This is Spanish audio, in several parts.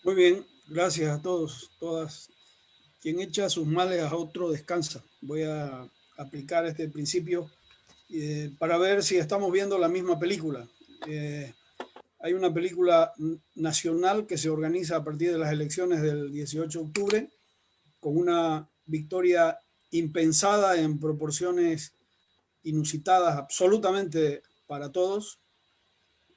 Muy bien, gracias a todos, todas. Quien echa sus males a otro descansa. Voy a aplicar este principio para ver si estamos viendo la misma película. Hay una película nacional que se organiza a partir de las elecciones del 18 de octubre con una victoria impensada en proporciones inusitadas absolutamente para todos.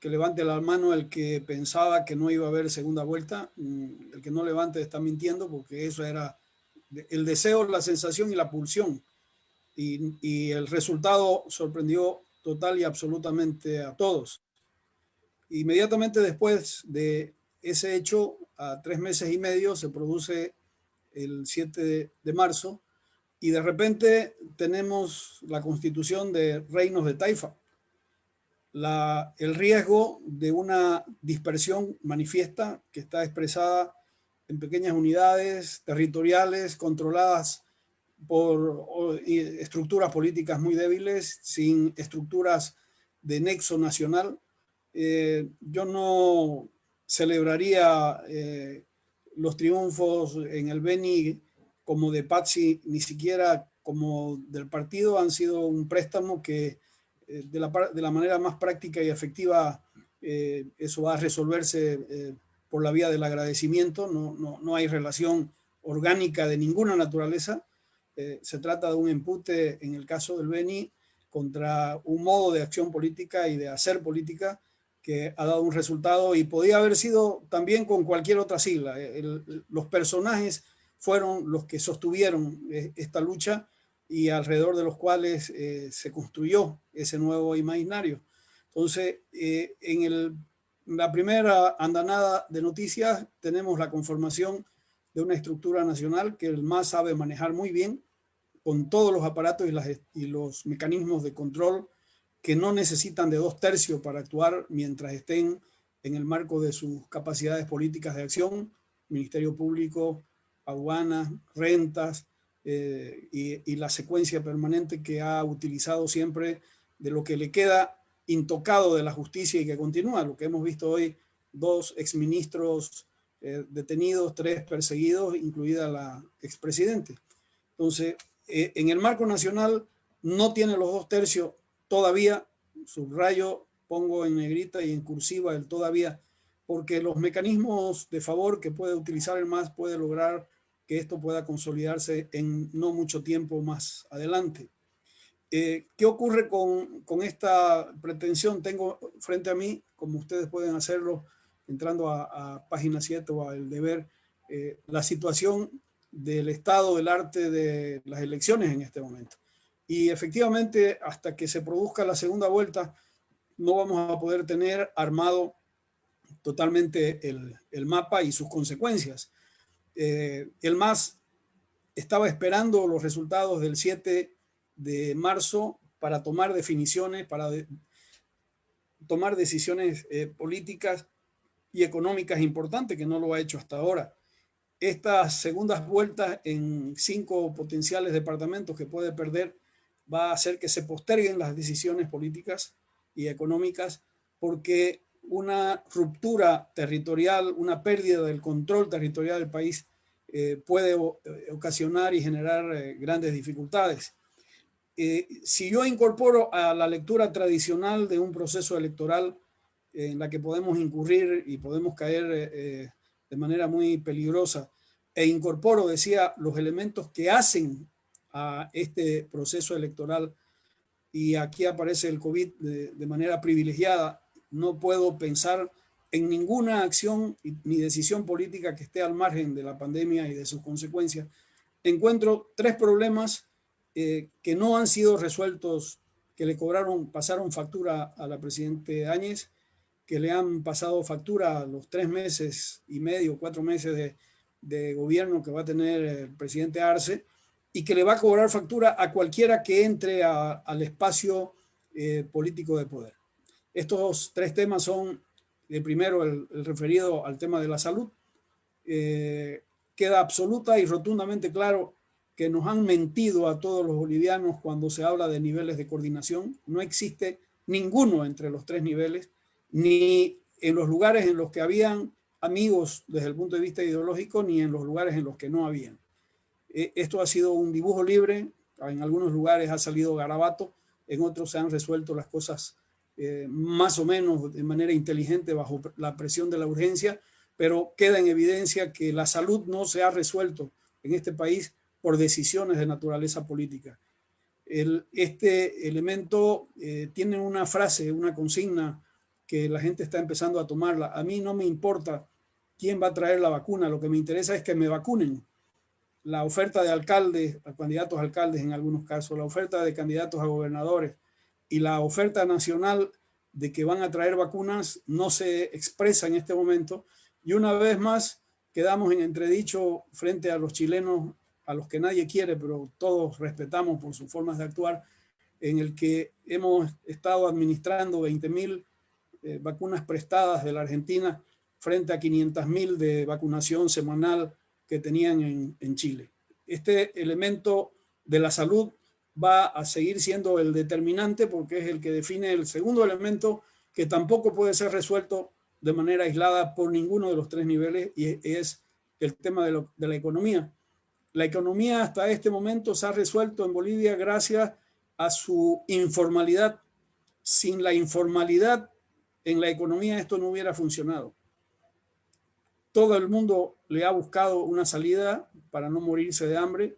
Que levante la mano el que pensaba que no iba a haber segunda vuelta. El que no levante está mintiendo, porque eso era el deseo, la sensación y la pulsión. Y el resultado sorprendió total y absolutamente a todos. Inmediatamente después de ese hecho, a 3 meses y medio, se produce el 7 de marzo, y de repente tenemos la constitución de reinos de Taifa. El riesgo de una dispersión manifiesta que está expresada en pequeñas unidades territoriales controladas por estructuras políticas muy débiles, sin estructuras de nexo nacional. Yo no celebraría los triunfos en el Beni como de Patxi, ni siquiera como del partido. Han sido un préstamo que de la manera más práctica y efectiva eso va a resolverse por la vía del agradecimiento. No hay relación orgánica de ninguna naturaleza. Se trata de un empute, en el caso del Beni, contra un modo de acción política y de hacer política que ha dado un resultado, y podía haber sido también con cualquier otra sigla. Los personajes fueron los que sostuvieron esta lucha, y alrededor de los cuales se construyó ese nuevo imaginario. Entonces, la primera andanada de noticias tenemos la conformación de una estructura nacional que el MAS sabe manejar muy bien, con todos los aparatos y los mecanismos de control que no necesitan de 2/3 para actuar mientras estén en el marco de sus capacidades políticas de acción: Ministerio Público, aduanas, rentas, y la secuencia permanente que ha utilizado siempre de lo que le queda intocado de la justicia y que continúa. Lo que hemos visto hoy: 2 exministros detenidos, 3 perseguidos, incluida la expresidente. Entonces, en el marco nacional no tiene los 2/3 todavía. Subrayo, pongo en negrita y en cursiva el todavía, porque los mecanismos de favor que puede utilizar el MAS puede lograr que esto pueda consolidarse en no mucho tiempo más adelante. ¿Qué ocurre con esta pretensión? Tengo frente a mí, como ustedes pueden hacerlo entrando a página 7 o a El Deber, la situación del estado del arte de las elecciones en este momento. Y efectivamente, hasta que se produzca la segunda vuelta, no vamos a poder tener armado totalmente el mapa y sus consecuencias. El MAS estaba esperando los resultados del 7 de marzo para tomar definiciones, para tomar decisiones políticas y económicas importantes, que no lo ha hecho hasta ahora. Estas segundas vueltas en 5 potenciales departamentos que puede perder va a hacer que se posterguen las decisiones políticas y económicas, porque una ruptura territorial, una pérdida del control territorial del país puede ocasionar y generar grandes dificultades. Si yo incorporo a la lectura tradicional de un proceso electoral en la que podemos incurrir y podemos caer de manera muy peligrosa, e incorporo, decía, los elementos que hacen a este proceso electoral, y aquí aparece el COVID de manera privilegiada, no puedo pensar en ninguna acción ni decisión política que esté al margen de la pandemia y de sus consecuencias. Encuentro 3 problemas que no han sido resueltos, que le pasaron factura a la presidente Áñez, que le han pasado factura a los 3 meses y medio, 4 meses de gobierno que va a tener el presidente Arce, y que le va a cobrar factura a cualquiera que entre al espacio político de poder. Estos 3 temas son, primero, el referido al tema de la salud. Queda absoluta y rotundamente claro que nos han mentido a todos los bolivianos cuando se habla de niveles de coordinación. No existe ninguno entre los 3 niveles, ni en los lugares en los que habían amigos desde el punto de vista ideológico ni en los lugares en los que no habían. Esto ha sido un dibujo libre, en algunos lugares ha salido garabato, en otros se han resuelto las cosas más o menos de manera inteligente bajo la presión de la urgencia, pero queda en evidencia que la salud no se ha resuelto en este país por decisiones de naturaleza política. Este elemento tiene una frase, una consigna que la gente está empezando a tomarla. A mí no me importa quién va a traer la vacuna, lo que me interesa es que me vacunen. La oferta de alcaldes, a candidatos a alcaldes en algunos casos, la oferta de candidatos a gobernadores y la oferta nacional de que van a traer vacunas no se expresa en este momento. Y una vez más quedamos en entredicho frente a los chilenos, a los que nadie quiere, pero todos respetamos por sus formas de actuar, en el que hemos estado administrando 20.000 vacunas prestadas de la Argentina frente a 500.000 de vacunación semanal que tenían en Chile. Este elemento de la salud va a seguir siendo el determinante porque es el que define el segundo elemento que tampoco puede ser resuelto de manera aislada por ninguno de los tres niveles y es el tema de la economía. La economía hasta este momento se ha resuelto en Bolivia gracias a su informalidad. Sin la informalidad en la economía esto no hubiera funcionado. Todo el mundo le ha buscado una salida para no morirse de hambre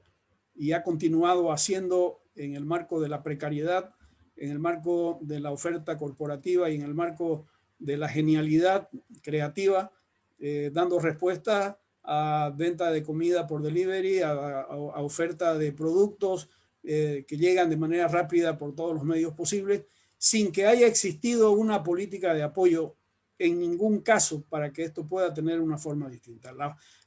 y ha continuado haciendo en el marco de la precariedad, en el marco de la oferta corporativa y en el marco de la genialidad creativa, dando respuesta a venta de comida por delivery, a oferta de productos que llegan de manera rápida por todos los medios posibles, sin que haya existido una política de apoyo en ningún caso para que esto pueda tener una forma distinta.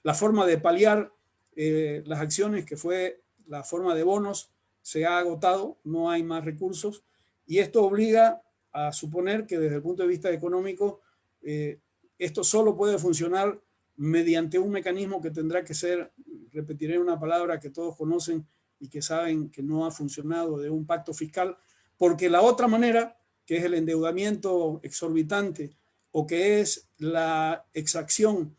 La forma de paliar las acciones, que fue la forma de bonos, se ha agotado, no hay más recursos, y esto obliga a suponer que desde el punto de vista económico esto solo puede funcionar mediante un mecanismo que tendrá que ser, repetiré una palabra que todos conocen y que saben que no ha funcionado, de un pacto fiscal, porque la otra manera, que es el endeudamiento exorbitante, o que es la exacción,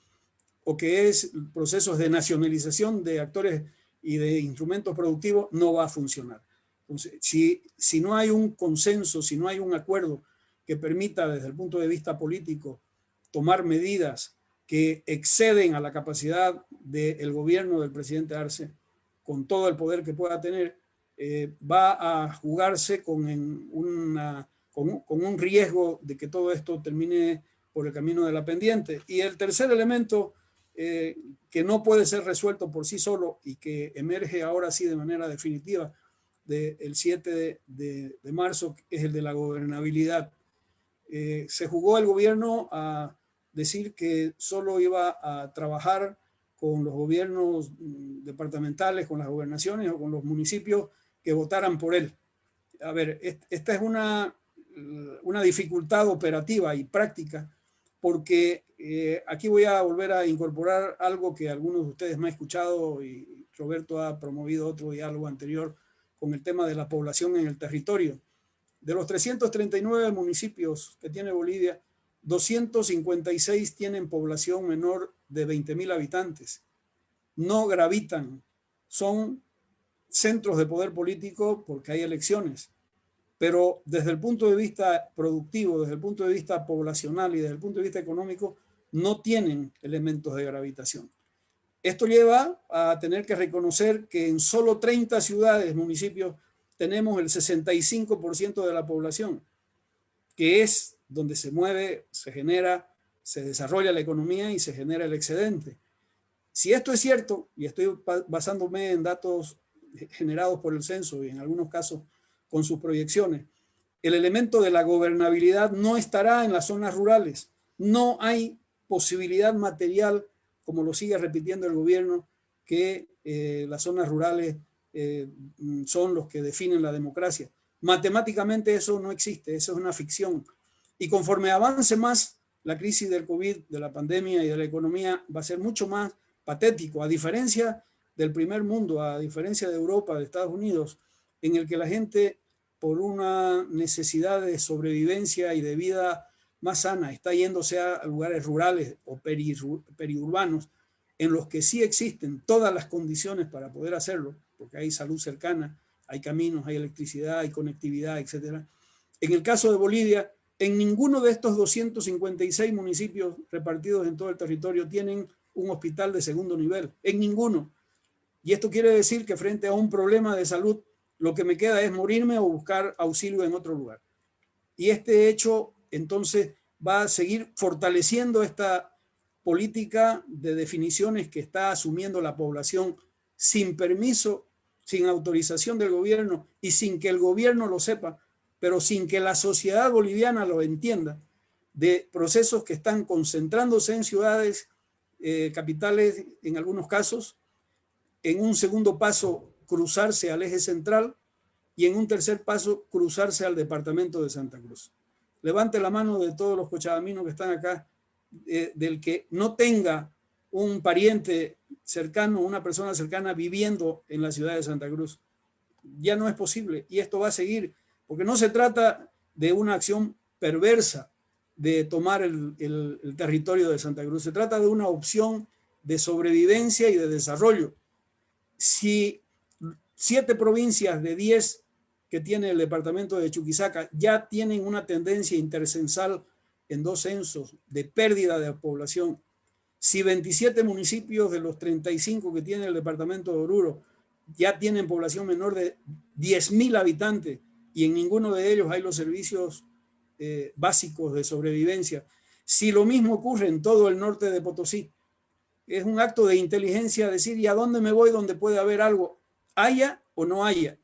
o que es procesos de nacionalización de actores y de instrumentos productivos, no va a funcionar. Entonces, si no hay un consenso, si no hay un acuerdo que permita desde el punto de vista político tomar medidas que exceden a la capacidad del gobierno del presidente Arce, con todo el poder que pueda tener, va a jugarse con un riesgo de que todo esto termine por el camino de la pendiente. Y el tercer elemento que no puede ser resuelto por sí solo y que emerge ahora sí de manera definitiva del 7 de marzo, es el de la gobernabilidad. Se jugó el gobierno a decir que solo iba a trabajar con los gobiernos departamentales, con las gobernaciones o con los municipios que votaran por él. A ver, esta es una dificultad operativa y práctica, porque aquí voy a volver a incorporar algo que algunos de ustedes me han escuchado y Roberto ha promovido otro diálogo anterior con el tema de la población en el territorio. De los 339 municipios que tiene Bolivia, 256 tienen población menor de 20.000 habitantes. No gravitan, son centros de poder político porque hay elecciones. Pero desde el punto de vista productivo, desde el punto de vista poblacional y desde el punto de vista económico, no tienen elementos de gravitación. Esto lleva a tener que reconocer que en solo 30 ciudades, municipios, tenemos el 65% de la población, que es donde se mueve, se genera, se desarrolla la economía y se genera el excedente. Si esto es cierto, y estoy basándome en datos generados por el censo y en algunos casos con sus proyecciones, el elemento de la gobernabilidad no estará en las zonas rurales. No hay posibilidad material, como lo sigue repitiendo el gobierno, que las zonas rurales son los que definen la democracia. Matemáticamente eso no existe, eso es una ficción. Y conforme avance más la crisis del COVID, de la pandemia y de la economía, va a ser mucho más patético, a diferencia del primer mundo, a diferencia de Europa, de Estados Unidos, en el que la gente, por una necesidad de sobrevivencia y de vida más sana está yéndose a lugares rurales o periurbanos, en los que sí existen todas las condiciones para poder hacerlo, porque hay salud cercana, hay caminos, hay electricidad, hay conectividad, etc. En el caso de Bolivia, en ninguno de estos 256 municipios repartidos en todo el territorio tienen un hospital de segundo nivel, en ninguno. Y esto quiere decir que frente a un problema de salud, lo que me queda es morirme o buscar auxilio en otro lugar. Y este hecho, entonces, va a seguir fortaleciendo esta política de definiciones que está asumiendo la población sin permiso, sin autorización del gobierno y sin que el gobierno lo sepa, pero sin que la sociedad boliviana lo entienda, de procesos que están concentrándose en ciudades, capitales en algunos casos, en un segundo paso cruzarse al eje central y en un tercer paso cruzarse al departamento de Santa Cruz. Levante la mano de todos los cochabaminos que están acá, del que no tenga un pariente cercano, una persona cercana viviendo en la ciudad de Santa Cruz. Ya no es posible y esto va a seguir, porque no se trata de una acción perversa de tomar el territorio de Santa Cruz, se trata de una opción de sobrevivencia y de desarrollo. Si 7 provincias de 10 que tiene el departamento de Chuquisaca ya tienen una tendencia intercensal en 2 censos de pérdida de población, si 27 municipios de los 35 que tiene el departamento de Oruro ya tienen población menor de 10.000 habitantes y en ninguno de ellos hay los servicios básicos de sobrevivencia, si lo mismo ocurre en todo el norte de Potosí, es un acto de inteligencia decir, ¿y a dónde me voy donde puede haber algo? ¿Haya o no haya?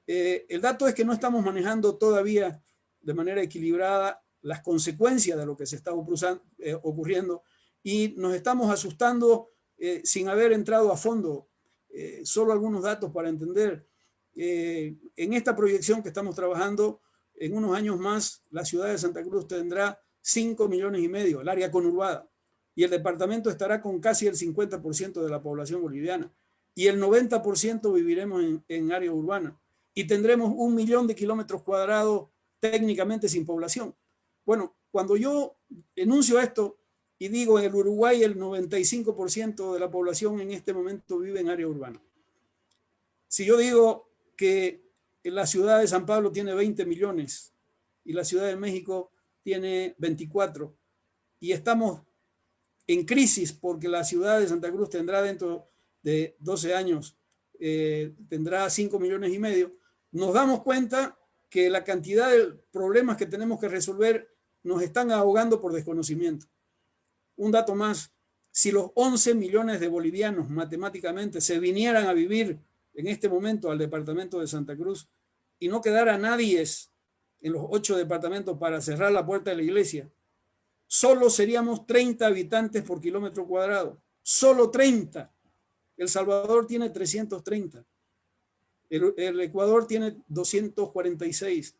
El dato es que no estamos manejando todavía de manera equilibrada las consecuencias de lo que se está ocurriendo y nos estamos asustando sin haber entrado a fondo. Solo algunos datos para entender. En esta proyección que estamos trabajando, en unos años más, la ciudad de Santa Cruz tendrá 5,5 millones, el área conurbada, y el departamento estará con casi el 50% de la población boliviana, y el 90% viviremos en área urbana, y tendremos 1 millón de kilómetros cuadrados técnicamente sin población. Bueno, cuando yo enuncio esto y digo en el Uruguay el 95% de la población en este momento vive en área urbana. Si yo digo que la ciudad de San Pablo tiene 20 millones y la Ciudad de México tiene 24 y estamos en crisis porque la ciudad de Santa Cruz tendrá dentro de 12 años, tendrá 5,5 millones, nos damos cuenta que la cantidad de problemas que tenemos que resolver nos están ahogando por desconocimiento. Un dato más, si los 11 millones de bolivianos matemáticamente se vinieran a vivir en este momento al departamento de Santa Cruz y no quedara nadie en los 8 departamentos para cerrar la puerta de la iglesia, solo seríamos 30 habitantes por kilómetro cuadrado, solo 30. El Salvador tiene 330, el Ecuador tiene 246,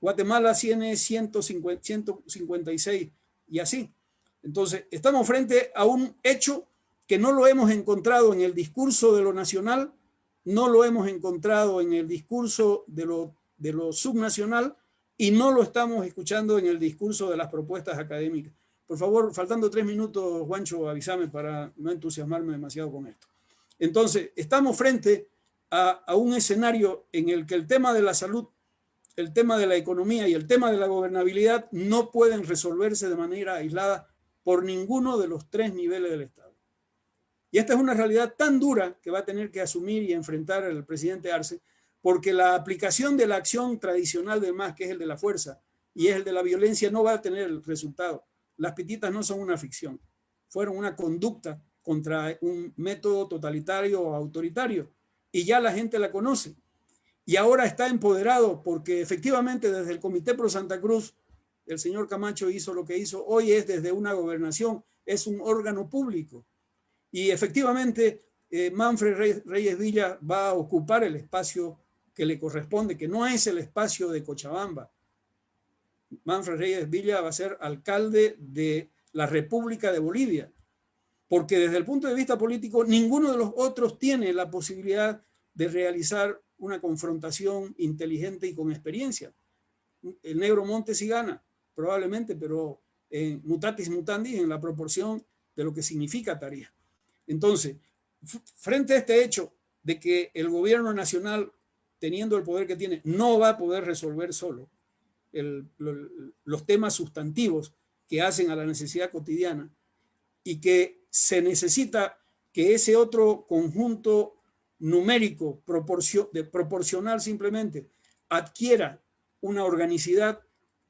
Guatemala tiene 156 y así. Entonces, estamos frente a un hecho que no lo hemos encontrado en el discurso de lo nacional, no lo hemos encontrado en el discurso de lo subnacional y no lo estamos escuchando en el discurso de las propuestas académicas. Por favor, faltando 3 minutos, Juancho, avísame para no entusiasmarme demasiado con esto. Entonces, estamos frente a un escenario en el que el tema de la salud, el tema de la economía y el tema de la gobernabilidad no pueden resolverse de manera aislada por ninguno de los 3 niveles del Estado. Y esta es una realidad tan dura que va a tener que asumir y enfrentar el presidente Arce, porque la aplicación de la acción tradicional del MAS, que es el de la fuerza y es el de la violencia, no va a tener el resultado. Las pititas no son una ficción, fueron una conducta contra un método totalitario o autoritario, y ya la gente la conoce. Y ahora está empoderado porque efectivamente desde el Comité Pro Santa Cruz, el señor Camacho hizo lo que hizo, hoy es desde una gobernación, es un órgano público. Y efectivamente Manfred Reyes Villa va a ocupar el espacio que le corresponde, que no es el espacio de Cochabamba. Manfred Reyes Villa va a ser alcalde de la República de Bolivia, porque desde el punto de vista político ninguno de los otros tiene la posibilidad de realizar una confrontación inteligente y con experiencia. El Negro Montes sí gana, probablemente, pero en mutatis mutandis, en la proporción de lo que significa Tarija. Entonces, frente a este hecho de que el gobierno nacional, teniendo el poder que tiene, no va a poder resolver solo los temas sustantivos que hacen a la necesidad cotidiana, y que se necesita que ese otro conjunto numérico proporcional simplemente adquiera una organicidad,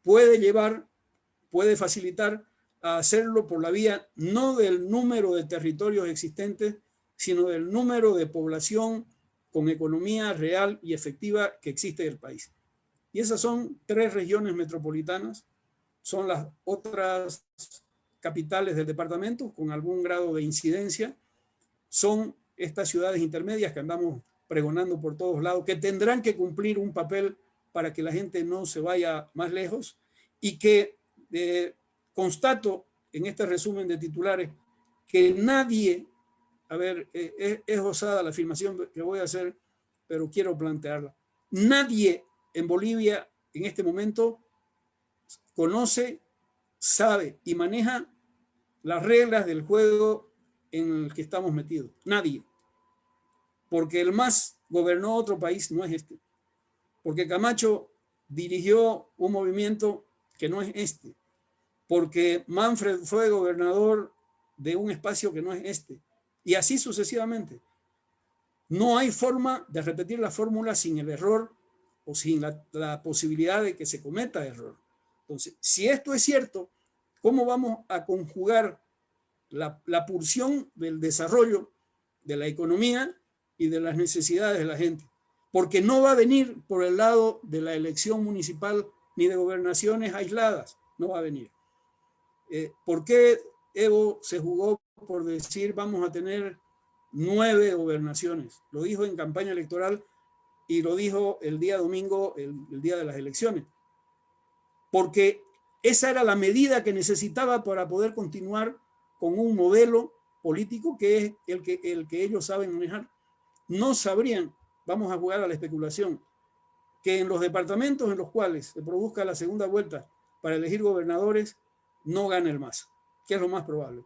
puede facilitar a hacerlo por la vía no del número de territorios existentes, sino del número de población con economía real y efectiva que existe en el país. Y esas son 3 regiones metropolitanas, son las otras capitales del departamento con algún grado de incidencia, son estas ciudades intermedias que andamos pregonando por todos lados, que tendrán que cumplir un papel para que la gente no se vaya más lejos, y que constato en este resumen de titulares que nadie, a ver, es osada la afirmación que voy a hacer, pero quiero plantearla. Nadie en Bolivia en este momento conoce, sabe y maneja las reglas del juego en el que estamos metidos. Nadie. Porque el MAS gobernó otro país, no es este. Porque Camacho dirigió un movimiento que no es este. Porque Manfred fue gobernador de un espacio que no es este. Y así sucesivamente. No hay forma de repetir la fórmula sin el error o sin la posibilidad de que se cometa error. Entonces, si esto es cierto, ¿cómo vamos a conjugar la pulsión del desarrollo de la economía y de las necesidades de la gente? Porque no va a venir por el lado de la elección municipal ni de gobernaciones aisladas, no va a venir. ¿Por qué Evo se jugó por decir vamos a tener 9 gobernaciones? Lo dijo en campaña electoral y lo dijo el día domingo, el día de las elecciones. Porque esa era la medida que necesitaba para poder continuar con un modelo político que es el que ellos saben manejar. No sabrían, vamos a jugar a la especulación, que en los departamentos en los cuales se produzca la segunda vuelta para elegir gobernadores, no gane el MAS, que es lo más probable,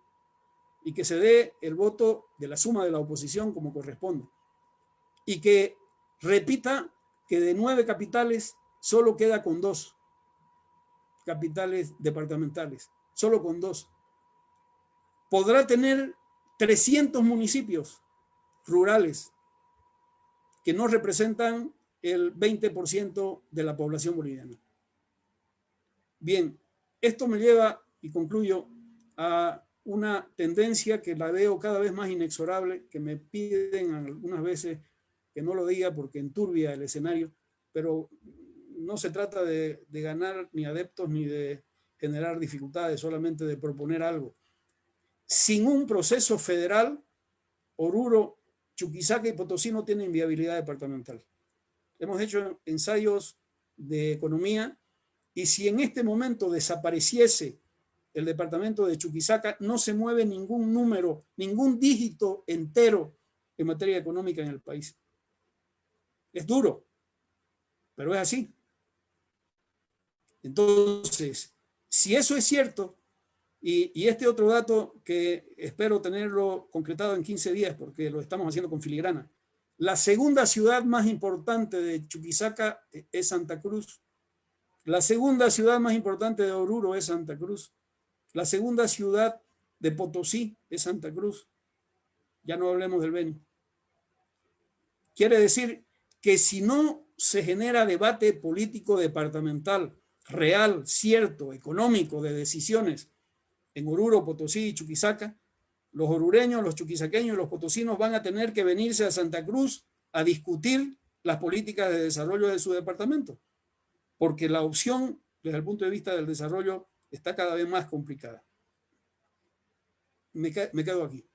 y que se dé el voto de la suma de la oposición como corresponde, y que repita que de 9 capitales solo queda con 2 capitales departamentales, solo con 2. Podrá tener 300 municipios rurales que no representan el 20% de la población boliviana. Bien, esto me lleva, y concluyo, a una tendencia que la veo cada vez más inexorable, que me piden algunas veces que no lo diga porque enturbia el escenario, pero no se trata de ganar ni adeptos ni de generar dificultades, solamente de proponer algo. Sin un proceso federal, Oruro, Chuquisaca y Potosí no tienen viabilidad departamental. Hemos hecho ensayos de economía y si en este momento desapareciese el departamento de Chuquisaca, no se mueve ningún número, ningún dígito entero en materia económica en el país. Es duro, pero es así. Entonces, si eso es cierto, y este otro dato que espero tenerlo concretado en 15 días porque lo estamos haciendo con filigrana, la segunda ciudad más importante de Chuquisaca es Santa Cruz, la segunda ciudad más importante de Oruro es Santa Cruz, la segunda ciudad de Potosí es Santa Cruz, ya no hablemos del Beni. Quiere decir que si no se genera debate político departamental real, cierto, económico, de decisiones en Oruro, Potosí y Chuquisaca, los orureños, los chuquisaqueños y los potosinos van a tener que venirse a Santa Cruz a discutir las políticas de desarrollo de su departamento, porque la opción desde el punto de vista del desarrollo está cada vez más complicada. Me quedo aquí.